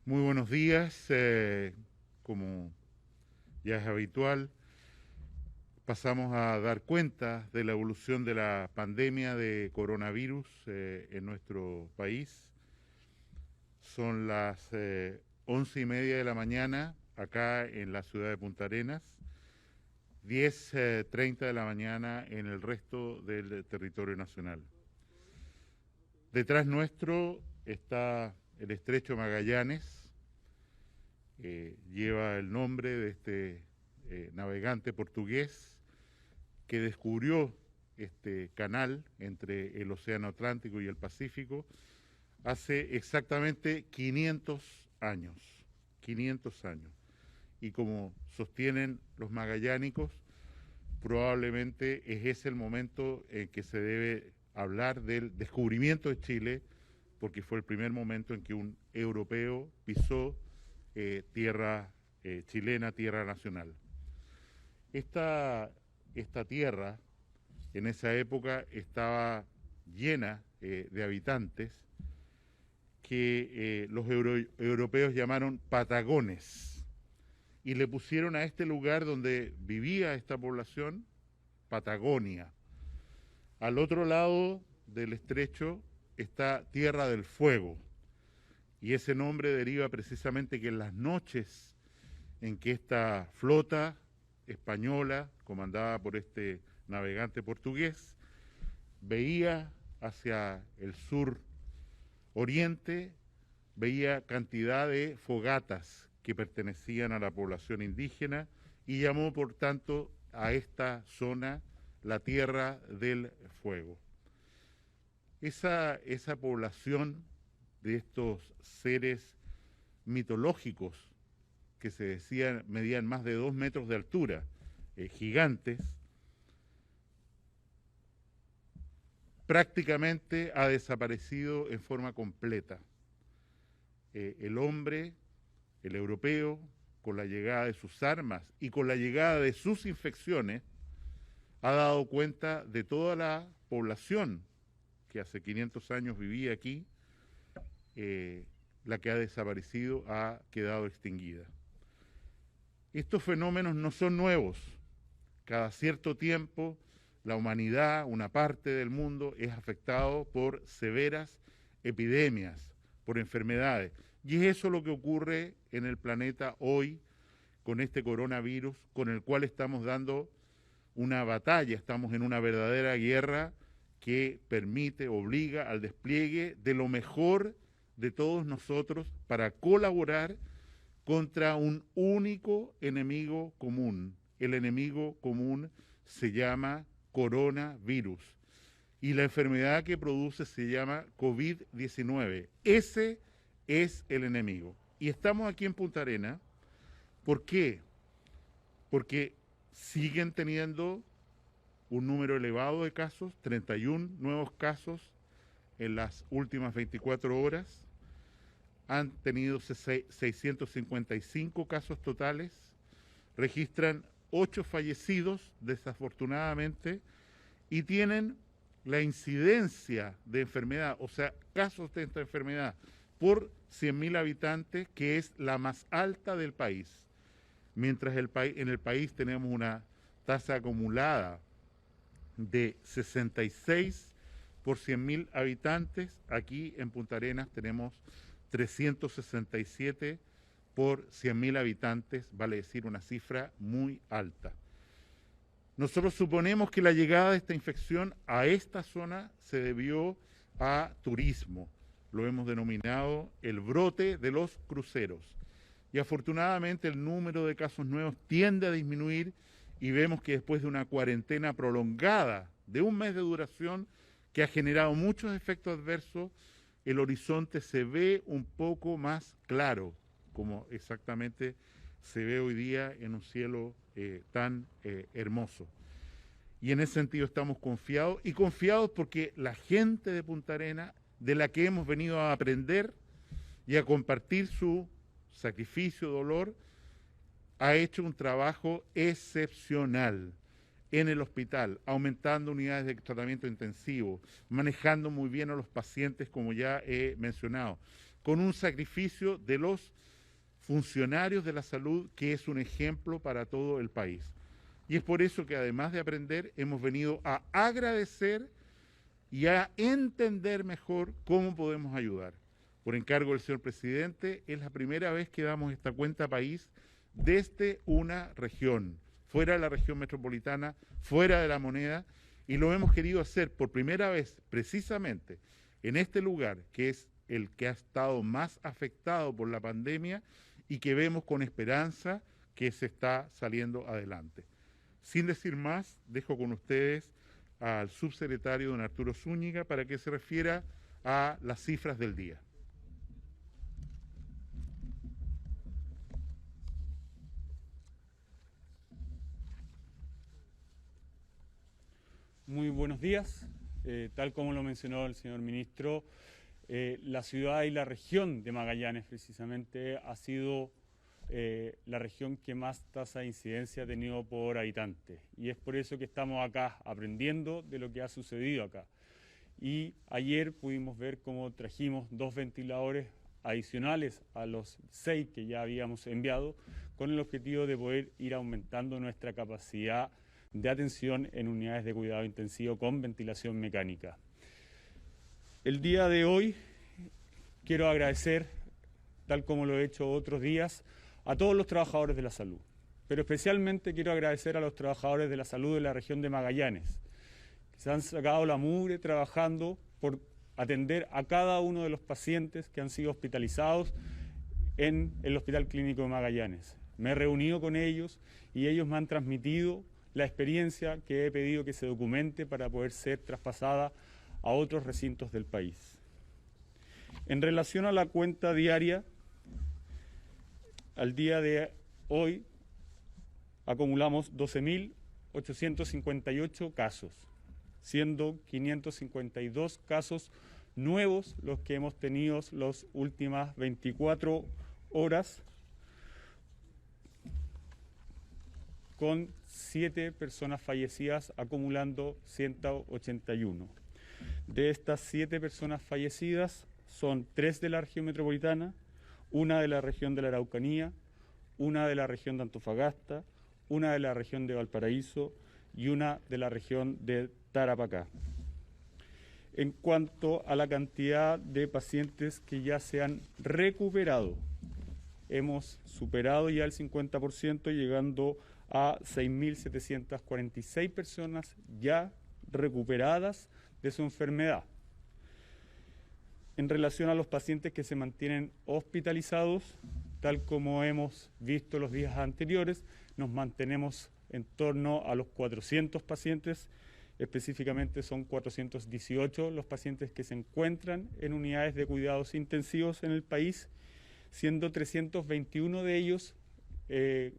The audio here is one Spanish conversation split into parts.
Muy buenos días. Como ya es habitual, pasamos a dar cuenta de la evolución de la pandemia de coronavirus en nuestro país. Son las 11:30 de la mañana acá en la ciudad de Punta Arenas, 10:30 de la mañana en el resto del territorio nacional. Detrás nuestro está el Estrecho Magallanes. Lleva el nombre de este navegante portugués que descubrió este canal entre el Océano Atlántico y el Pacífico hace exactamente 500 años. 500 años. Y como sostienen los magallánicos, probablemente es ese el momento en que se debe hablar del descubrimiento de Chile, porque fue el primer momento en que un europeo pisó tierra chilena, tierra nacional. Esta tierra en esa época estaba llena de habitantes que los europeos llamaron patagones y le pusieron a este lugar donde vivía esta población Patagonia. Al otro lado del estrecho está Tierra del Fuego, y ese nombre deriva precisamente que en las noches en que esta flota española, comandada por este navegante portugués, veía hacia el sur oriente, veía cantidad de fogatas que pertenecían a la población indígena y llamó por tanto a esta zona la Tierra del Fuego. Esa población de estos seres mitológicos que se decían medían más de 2 metros de altura, gigantes, prácticamente ha desaparecido en forma completa. El hombre, el europeo, con la llegada de sus armas y con la llegada de sus infecciones, ha dado cuenta de toda la población que hace 500 años vivía aquí, la que ha desaparecido ha quedado extinguida. Estos fenómenos no son nuevos. Cada cierto tiempo la humanidad, una parte del mundo, es afectado por severas epidemias, por enfermedades. Y es eso lo que ocurre en el planeta hoy con este coronavirus, con el cual estamos dando una batalla, estamos en una verdadera guerra que permite, obliga al despliegue de lo mejor de todos nosotros para colaborar contra un único enemigo común. El enemigo común se llama coronavirus y la enfermedad que produce se llama COVID-19. Ese es el enemigo. Y estamos aquí en Punta Arenas. ¿Por qué? Porque siguen teniendo un número elevado de casos, 31 nuevos casos en las últimas 24 horas. Han tenido 655 casos totales, registran 8 fallecidos, desafortunadamente, y tienen la incidencia de enfermedad, o sea, casos de esta enfermedad, por 100.000 habitantes, que es la más alta del país. Mientras en el país tenemos una tasa acumulada de 66 por 100.000 habitantes, aquí en Punta Arenas tenemos 367 por 100.000 habitantes, vale decir una cifra muy alta. Nosotros suponemos que la llegada de esta infección a esta zona se debió a turismo. Lo hemos denominado el brote de los cruceros. Y afortunadamente el número de casos nuevos tiende a disminuir y vemos que después de una cuarentena prolongada de un mes de duración que ha generado muchos efectos adversos, el horizonte se ve un poco más claro, como exactamente se ve hoy día en un cielo tan hermoso. Y en ese sentido estamos confiados, y confiados porque la gente de Punta Arenas, de la que hemos venido a aprender y a compartir su sacrificio, dolor, ha hecho un trabajo excepcional en el hospital, aumentando unidades de tratamiento intensivo, manejando muy bien a los pacientes, como ya he mencionado, con un sacrificio de los funcionarios de la salud que es un ejemplo para todo el país. Y es por eso que además de aprender, hemos venido a agradecer y a entender mejor cómo podemos ayudar. Por encargo del señor presidente, es la primera vez que damos esta cuenta país desde una región, fuera de la región metropolitana, fuera de la moneda, y lo hemos querido hacer por primera vez precisamente en este lugar, que es el que ha estado más afectado por la pandemia y que vemos con esperanza que se está saliendo adelante. Sin decir más, dejo con ustedes al subsecretario don Arturo Zúñiga para que se refiera a las cifras del día. Muy buenos días. Tal como lo mencionó el señor ministro, la ciudad y la región de Magallanes precisamente ha sido la región que más tasa de incidencia ha tenido por habitante. Y es por eso que estamos acá aprendiendo de lo que ha sucedido acá. Y ayer pudimos ver cómo trajimos 2 ventiladores adicionales a los 6 que ya habíamos enviado, con el objetivo de poder ir aumentando nuestra capacidad de atención en unidades de cuidado intensivo con ventilación mecánica. El día de hoy quiero agradecer, tal como lo he hecho otros días, a todos los trabajadores de la salud, pero especialmente quiero agradecer a los trabajadores de la salud de la región de Magallanes, que se han sacado la mugre trabajando por atender a cada uno de los pacientes que han sido hospitalizados en el Hospital Clínico de Magallanes. Me he reunido con ellos y ellos me han transmitido la experiencia que he pedido que se documente para poder ser traspasada a otros recintos del país. En relación a la cuenta diaria, al día de hoy acumulamos 12.858 casos, siendo 552 casos nuevos los que hemos tenido las últimas 24 horas, con 7 personas fallecidas, acumulando 181. De estas 7 personas fallecidas, son 3 de la región metropolitana, 1 de la región de la Araucanía, 1 de la región de Antofagasta, 1 de la región de Valparaíso y 1 de la región de Tarapacá. En cuanto a la cantidad de pacientes que ya se han recuperado, hemos superado ya el 50%, llegando a 6.746 personas ya recuperadas de su enfermedad. En relación a los pacientes que se mantienen hospitalizados, tal como hemos visto los días anteriores, nos mantenemos en torno a los 400 pacientes, específicamente son 418 los pacientes que se encuentran en unidades de cuidados intensivos en el país, siendo 321 de ellos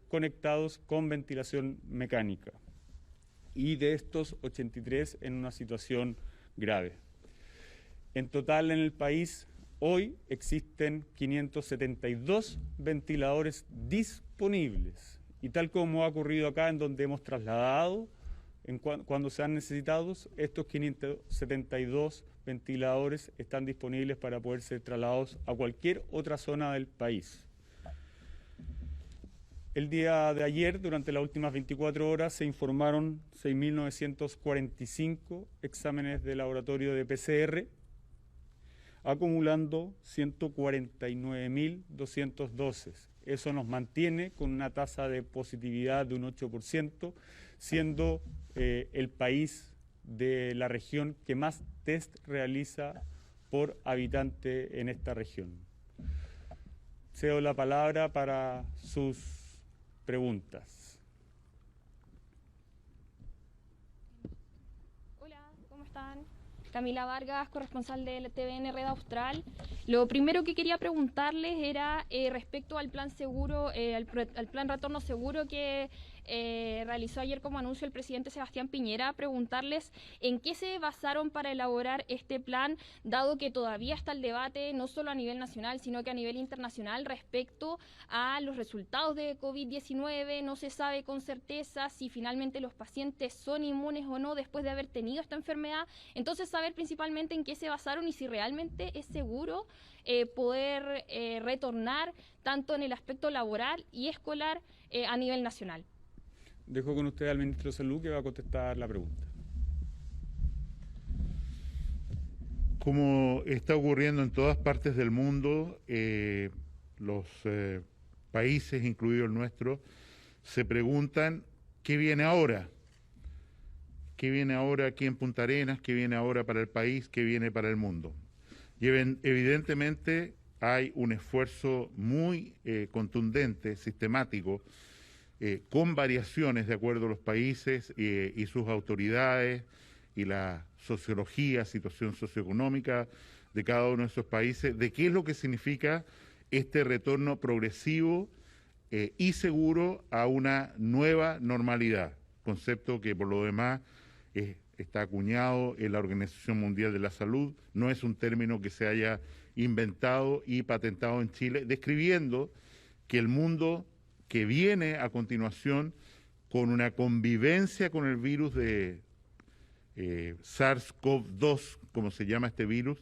conectados con ventilación mecánica, y de estos 83 en una situación grave. En total en el país hoy existen 572 ventiladores disponibles, y tal como ha ocurrido acá, en donde hemos trasladado cuando se han necesitado, estos 572 ventiladores están disponibles para poder ser trasladados a cualquier otra zona del país. El día de ayer, durante las últimas 24 horas, se informaron 6.945 exámenes de laboratorio de PCR, acumulando 149.212. Eso nos mantiene con una tasa de positividad de un 8%, siendo el país de la región que más test realiza por habitante en esta región. Cedo la palabra para sus preguntas. Hola, ¿cómo están? Camila Vargas, corresponsal del TVN Red Austral. Lo primero que quería preguntarles era respecto al plan seguro, al plan retorno seguro que realizó ayer como anuncio el presidente Sebastián Piñera, preguntarles en qué se basaron para elaborar este plan, dado que todavía está el debate no solo a nivel nacional, sino que a nivel internacional respecto a los resultados de COVID-19. No se sabe con certeza si finalmente los pacientes son inmunes o no después de haber tenido esta enfermedad. Entonces, saber principalmente en qué se basaron y si realmente es seguro poder retornar tanto en el aspecto laboral y escolar a nivel nacional. Dejo con usted al ministro de Salud, que va a contestar la pregunta. Como está ocurriendo en todas partes del mundo, los países, incluido el nuestro, se preguntan ¿qué viene ahora? ¿Qué viene ahora aquí en Punta Arenas? ¿Qué viene ahora para el país? ¿Qué viene para el mundo? Y evidentemente hay un esfuerzo muy contundente, sistemático, con variaciones de acuerdo a los países y sus autoridades y la sociología, situación socioeconómica de cada uno de esos países, de qué es lo que significa este retorno progresivo y seguro a una nueva normalidad, concepto que por lo demás está acuñado en la Organización Mundial de la Salud, no es un término que se haya inventado y patentado en Chile, describiendo que el mundo que viene a continuación con una convivencia con el virus de SARS-CoV-2, como se llama este virus,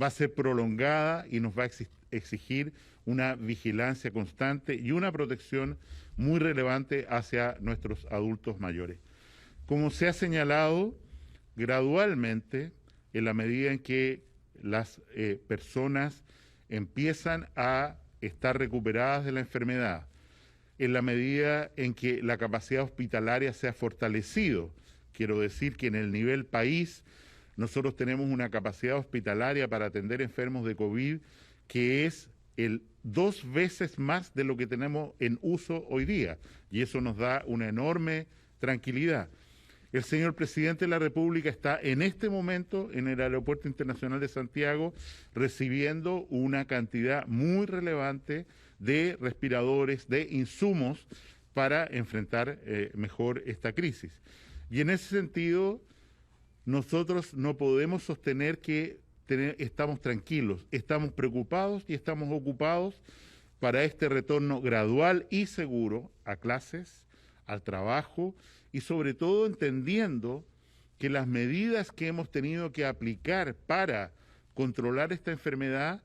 va a ser prolongada y nos va a exigir una vigilancia constante y una protección muy relevante hacia nuestros adultos mayores. Como se ha señalado, gradualmente, en la medida en que las personas empiezan a estar recuperadas de la enfermedad, en la medida en que la capacidad hospitalaria se ha fortalecido, quiero decir que en el nivel país nosotros tenemos una capacidad hospitalaria para atender enfermos de COVID que es 2 veces más de lo que tenemos en uso hoy día, y eso nos da una enorme tranquilidad. El señor presidente de la República está en este momento en el Aeropuerto Internacional de Santiago recibiendo una cantidad muy relevante de respiradores, de insumos para enfrentar mejor esta crisis. Y en ese sentido, nosotros no podemos sostener que estamos tranquilos, estamos preocupados y estamos ocupados para este retorno gradual y seguro a clases, al trabajo y sobre todo entendiendo que las medidas que hemos tenido que aplicar para controlar esta enfermedad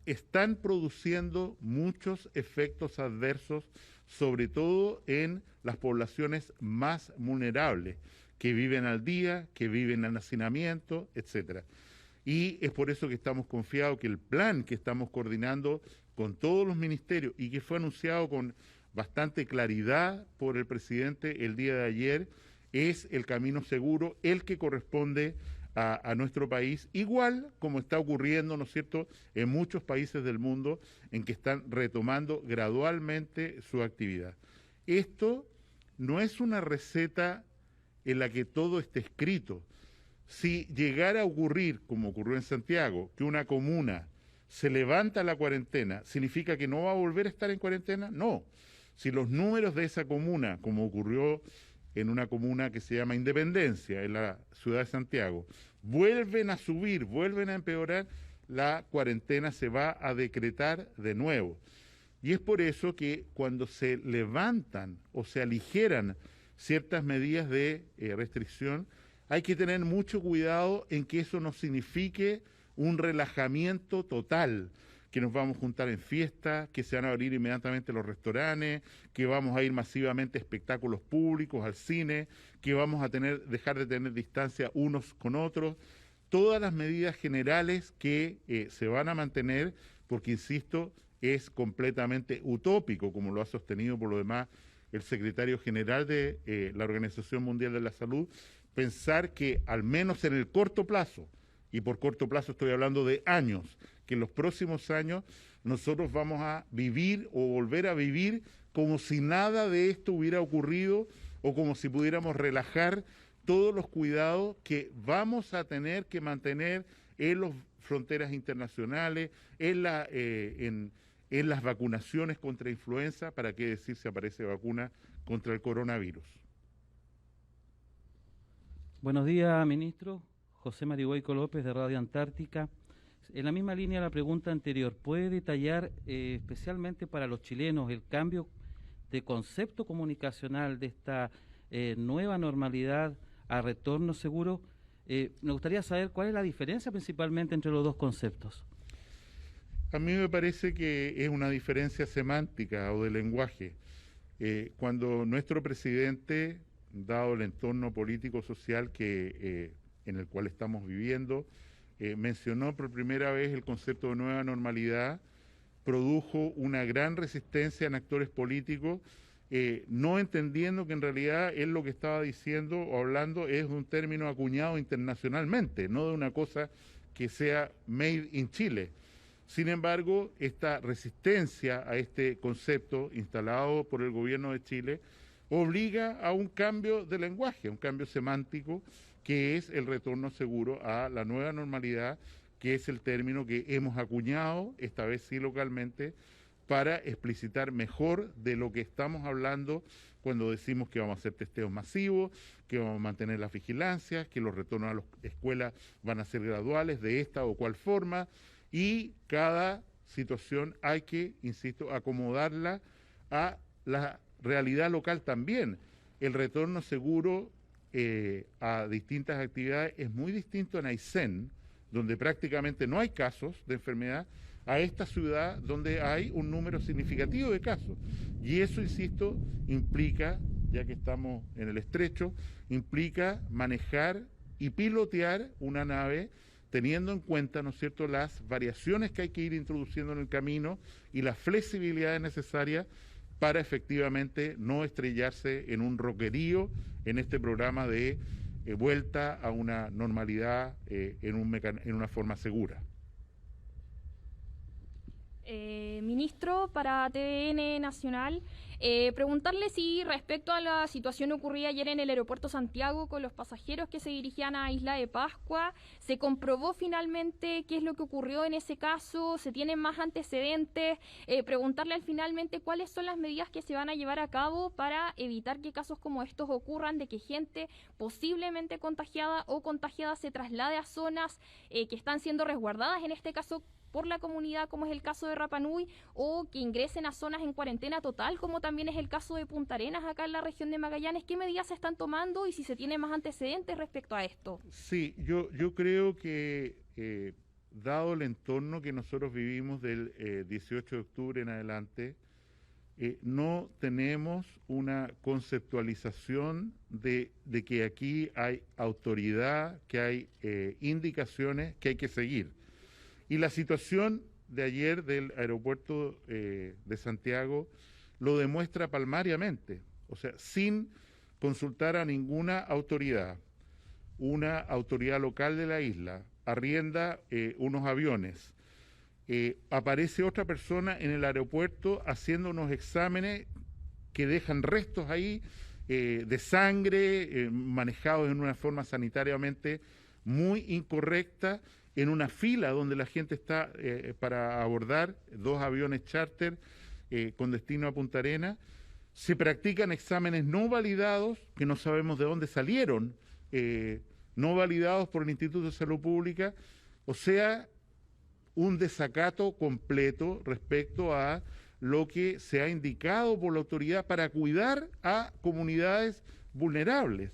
están produciendo muchos efectos adversos, sobre todo en las poblaciones más vulnerables, que viven al día, que viven al hacinamiento, etcétera. Y es por eso que estamos confiados que el plan que estamos coordinando con todos los ministerios y que fue anunciado con bastante claridad por el presidente el día de ayer, es el camino seguro, el que corresponde a nuestro país, igual como está ocurriendo, ¿no es cierto?, en muchos países del mundo en que están retomando gradualmente su actividad. Esto no es una receta en la que todo esté escrito. Si llegara a ocurrir, como ocurrió en Santiago, que una comuna se levanta la cuarentena, ¿significa que no va a volver a estar en cuarentena? No. Si los números de esa comuna, como ocurrió en una comuna que se llama Independencia, en la ciudad de Santiago, vuelven a subir, vuelven a empeorar, la cuarentena se va a decretar de nuevo. Y es por eso que cuando se levantan o se aligeran ciertas medidas de restricción, hay que tener mucho cuidado en que eso no signifique un relajamiento total, que nos vamos a juntar en fiestas, que se van a abrir inmediatamente los restaurantes, que vamos a ir masivamente a espectáculos públicos, al cine, que vamos a dejar de tener distancia unos con otros. Todas las medidas generales que se van a mantener, porque, insisto, es completamente utópico, como lo ha sostenido por lo demás el secretario general de la Organización Mundial de la Salud, pensar que al menos en el corto plazo, y por corto plazo estoy hablando de años, que en los próximos años nosotros vamos a vivir o volver a vivir como si nada de esto hubiera ocurrido o como si pudiéramos relajar todos los cuidados que vamos a tener que mantener en las fronteras internacionales, en en las vacunaciones contra influenza, para qué decir si aparece vacuna contra el coronavirus. Buenos días, ministro. José Marihuaico López, de Radio Antártica. En la misma línea de la pregunta anterior, ¿puede detallar especialmente para los chilenos el cambio de concepto comunicacional de esta nueva normalidad a retorno seguro? Me gustaría saber cuál es la diferencia principalmente entre los dos conceptos. A mí me parece que es una diferencia semántica o de lenguaje. Cuando nuestro presidente, dado el entorno político-social en el cual estamos viviendo, mencionó por primera vez el concepto de nueva normalidad, produjo una gran resistencia en actores políticos, no entendiendo que en realidad él lo que estaba diciendo o hablando es de un término acuñado internacionalmente, no de una cosa que sea made in Chile. Sin embargo, esta resistencia a este concepto instalado por el gobierno de Chile obliga a un cambio de lenguaje, un cambio semántico, que es el retorno seguro a la nueva normalidad, que es el término que hemos acuñado, esta vez sí localmente, para explicitar mejor de lo que estamos hablando cuando decimos que vamos a hacer testeos masivos, que vamos a mantener las vigilancias, que los retornos a las escuelas van a ser graduales de esta o cual forma, y cada situación hay que, insisto, acomodarla a la realidad local también. El retorno seguro a distintas actividades es muy distinto en Aysén, donde prácticamente no hay casos de enfermedad, a esta ciudad donde hay un número significativo de casos. Y eso, insisto, implica, ya que estamos en el estrecho, implica manejar y pilotear una nave teniendo en cuenta, ¿no es cierto?, las variaciones que hay que ir introduciendo en el camino y las flexibilidades necesarias para efectivamente no estrellarse en un roquerío en este programa de vuelta a una normalidad en una forma segura. Ministro, para TVN Nacional, preguntarle si respecto a la situación ocurrida ayer en el aeropuerto Santiago con los pasajeros que se dirigían a Isla de Pascua, ¿se comprobó finalmente qué es lo que ocurrió en ese caso? ¿Se tienen más antecedentes? Preguntarle finalmente cuáles son las medidas que se van a llevar a cabo para evitar que casos como estos ocurran, de que gente posiblemente contagiada o contagiada se traslade a zonas que están siendo resguardadas, en este caso por la comunidad, como es el caso de Rapa Nui, o que ingresen a zonas en cuarentena total, como también es el caso de Punta Arenas, acá en la región de Magallanes. ¿Qué medidas se están tomando y si se tiene más antecedentes respecto a esto? Sí, yo creo que dado el entorno que nosotros vivimos del 18 de octubre en adelante, no tenemos una conceptualización de que aquí hay autoridad, que hay indicaciones que hay que seguir. Y la situación de ayer del aeropuerto de Santiago lo demuestra palmariamente, o sea, sin consultar a ninguna autoridad. Una autoridad local de la isla arrienda unos aviones, aparece otra persona en el aeropuerto haciendo unos exámenes que dejan restos ahí de sangre, manejados en una forma sanitariamente muy incorrecta, en una fila donde la gente está para abordar 2 aviones charter con destino a Punta Arenas. Se practican exámenes no validados, que no sabemos de dónde salieron, no validados por el Instituto de Salud Pública, o sea, un desacato completo respecto a lo que se ha indicado por la autoridad para cuidar a comunidades vulnerables.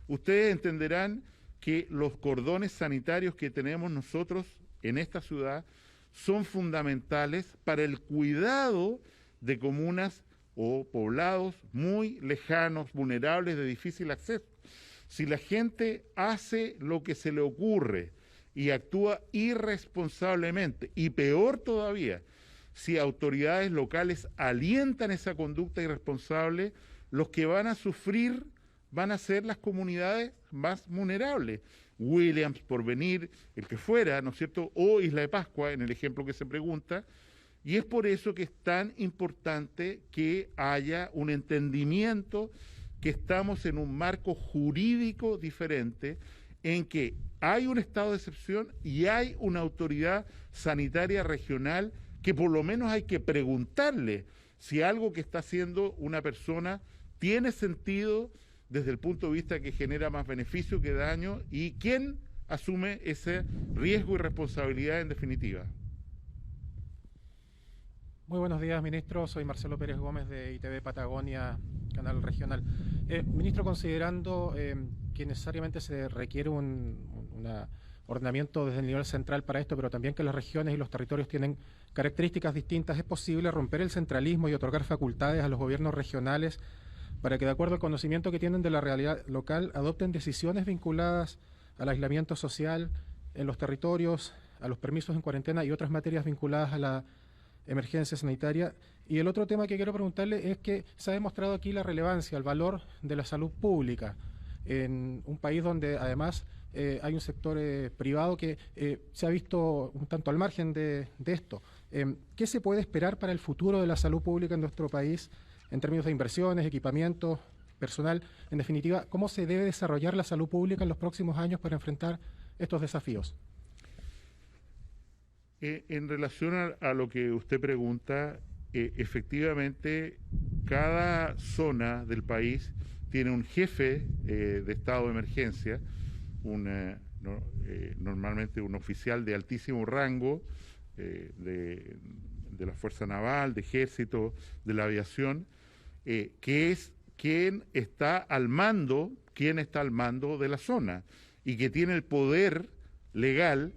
Ustedes entenderán que los cordones sanitarios que tenemos nosotros en esta ciudad son fundamentales para el cuidado de comunas o poblados muy lejanos, vulnerables, de difícil acceso. Si la gente hace lo que se le ocurre y actúa irresponsablemente, y peor todavía, si autoridades locales alientan esa conducta irresponsable, los que van a sufrir van a ser las comunidades más vulnerables. Williams, Porvenir, el que fuera, ¿no es cierto?, o Isla de Pascua, en el ejemplo que se pregunta, y es por eso que es tan importante que haya un entendimiento que estamos en un marco jurídico diferente, en que hay un estado de excepción y hay una autoridad sanitaria regional que por lo menos hay que preguntarle si algo que está haciendo una persona tiene sentido desde el punto de vista que genera más beneficio que daño y quién asume ese riesgo y responsabilidad en definitiva. Muy buenos días, ministro. Soy Marcelo Pérez Gómez de ITV Patagonia, canal regional. Ministro, considerando que necesariamente se requiere un ordenamiento desde el nivel central para esto, pero también que las regiones y los territorios tienen características distintas, ¿es posible romper el centralismo y otorgar facultades a los gobiernos regionales para que, de acuerdo al conocimiento que tienen de la realidad local, adopten decisiones vinculadas al aislamiento social en los territorios, a los permisos en cuarentena y otras materias vinculadas a la emergencia sanitaria? Y el otro tema que quiero preguntarle es que se ha demostrado aquí la relevancia, el valor de la salud pública en un país donde además hay un sector privado que se ha visto un tanto al margen de esto. ¿Qué se puede esperar para el futuro de la salud pública en nuestro país en términos de inversiones, equipamiento, personal? En definitiva, ¿cómo se debe desarrollar la salud pública en los próximos años para enfrentar estos desafíos? En relación a lo que usted pregunta, efectivamente, cada zona del país tiene un jefe de estado de emergencia, normalmente un oficial de altísimo rango de la Fuerza Naval, de Ejército, de la Aviación, que es quien está al mando de la zona y que tiene el poder legal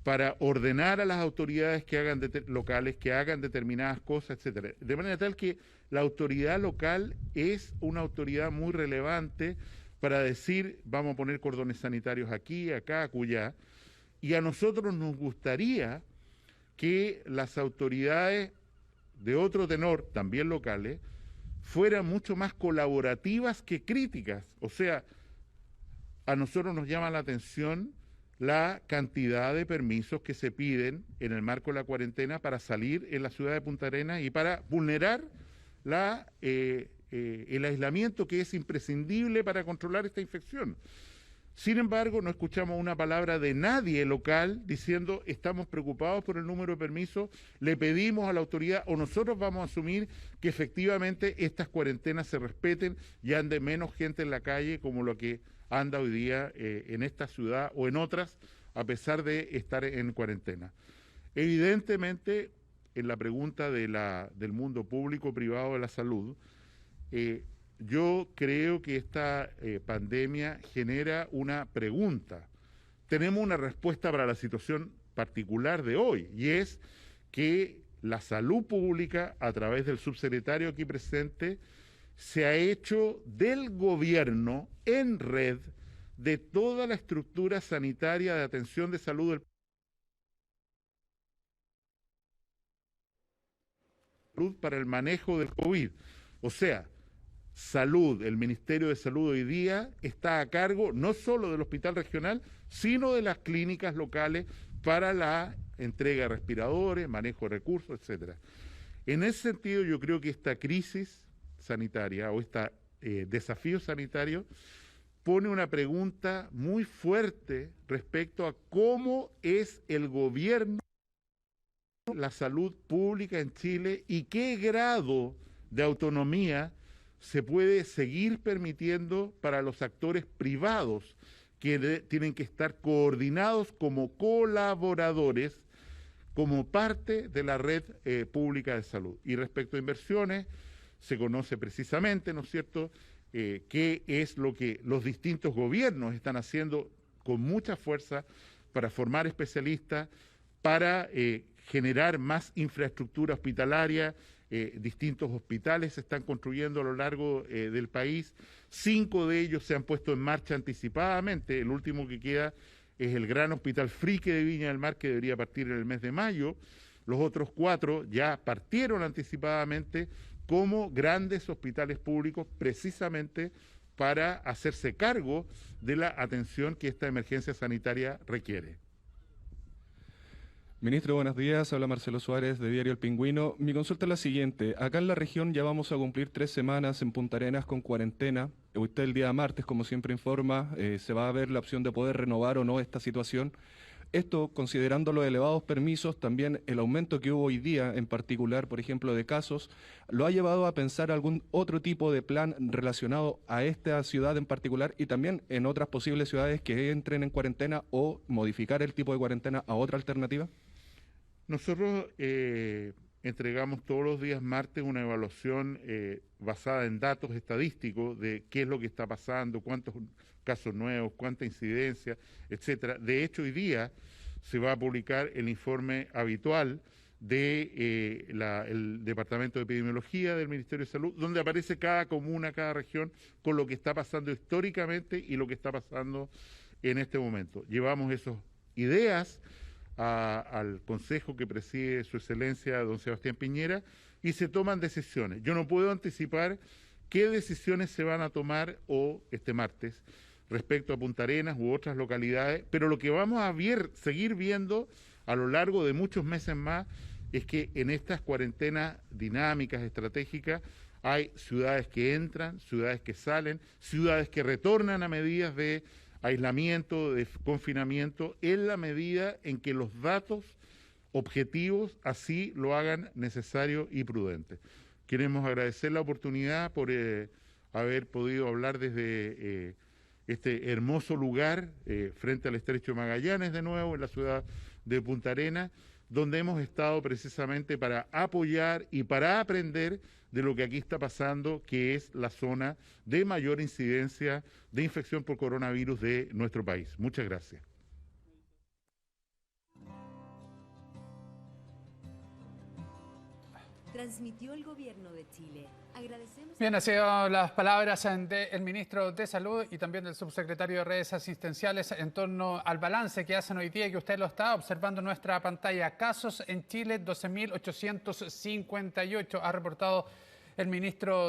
para ordenar a las autoridades que hagan locales que hagan determinadas cosas, etcétera. De manera tal que la autoridad local es una autoridad muy relevante para decir, vamos a poner cordones sanitarios aquí, acá, acullá, y a nosotros nos gustaría que las autoridades de otro tenor, también locales, fueran mucho más colaborativas que críticas. O sea, a nosotros nos llama la atención la cantidad de permisos que se piden en el marco de la cuarentena para salir en la ciudad de Punta Arenas y para vulnerar el aislamiento que es imprescindible para controlar esta infección. Sin embargo, no escuchamos una palabra de nadie local diciendo estamos preocupados por el número de permisos, le pedimos a la autoridad o nosotros vamos a asumir que efectivamente estas cuarentenas se respeten y ande menos gente en la calle como lo que anda hoy día en esta ciudad o en otras, a pesar de estar en cuarentena. Evidentemente, en la pregunta del mundo público-privado de la salud, yo creo que esta pandemia genera una pregunta. Tenemos una respuesta para la situación particular de hoy, y es que la salud pública, a través del subsecretario aquí presente, se ha hecho del gobierno en red de toda la estructura sanitaria de atención de salud del país para el manejo del COVID. O sea, Salud, el Ministerio de Salud hoy día está a cargo no solo del hospital regional, sino de las clínicas locales para la entrega de respiradores, manejo de recursos, etcétera. En ese sentido, yo creo que esta crisis sanitaria o este desafío sanitario pone una pregunta muy fuerte respecto a cómo es el gobierno, la salud pública en Chile y qué grado de autonomía se puede seguir permitiendo para los actores privados que tienen que estar coordinados como colaboradores, como parte de la red pública de salud. Y respecto a inversiones, se conoce precisamente, ¿no es cierto?, qué es lo que los distintos gobiernos están haciendo con mucha fuerza para formar especialistas, para generar más infraestructura hospitalaria. Distintos hospitales se están construyendo a lo largo del país. 5 de ellos se han puesto en marcha anticipadamente. El último que queda es el Gran Hospital Frique de Viña del Mar, que debería partir en el mes de mayo. Los otros 4 ya partieron anticipadamente como grandes hospitales públicos, precisamente para hacerse cargo de la atención que esta emergencia sanitaria requiere. Ministro, buenos días. Habla Marcelo Suárez de Diario El Pingüino. Mi consulta es la siguiente. Acá en la región ya vamos a cumplir 3 semanas en Punta Arenas con cuarentena. Usted el día martes, como siempre informa, se va a ver la opción de poder renovar o no esta situación. Esto, considerando los elevados permisos, también el aumento que hubo hoy día, en particular, por ejemplo, de casos, ¿lo ha llevado a pensar algún otro tipo de plan relacionado a esta ciudad en particular y también en otras posibles ciudades que entren en cuarentena o modificar el tipo de cuarentena a otra alternativa? Nosotros entregamos todos los días martes una evaluación basada en datos estadísticos de qué es lo que está pasando, cuántos casos nuevos, cuánta incidencia, etcétera. De hecho, hoy día se va a publicar el informe habitual del Departamento de Epidemiología del Ministerio de Salud, donde aparece cada comuna, cada región, con lo que está pasando históricamente y lo que está pasando en este momento. Llevamos esas ideas al Consejo que preside Su Excelencia don Sebastián Piñera y se toman decisiones. Yo no puedo anticipar qué decisiones se van a tomar este martes respecto a Punta Arenas u otras localidades, pero lo que vamos a seguir viendo a lo largo de muchos meses más es que en estas cuarentenas dinámicas, estratégicas, hay ciudades que entran, ciudades que salen, ciudades que retornan a medidas de aislamiento, de confinamiento, en la medida en que los datos objetivos así lo hagan necesario y prudente. Queremos agradecer la oportunidad por haber podido hablar desde este hermoso lugar, frente al Estrecho de Magallanes, de nuevo, en la ciudad de Punta Arenas, donde hemos estado precisamente para apoyar y para aprender de lo que aquí está pasando, que es la zona de mayor incidencia de infección por coronavirus de nuestro país. Muchas gracias. Transmitió el Gobierno de Chile. Agradecemos. Bien, han sido las palabras del ministro de Salud y también del subsecretario de Redes Asistenciales en torno al balance que hacen hoy día, que usted lo está observando en nuestra pantalla. Casos en Chile, 12.858, ha reportado el ministro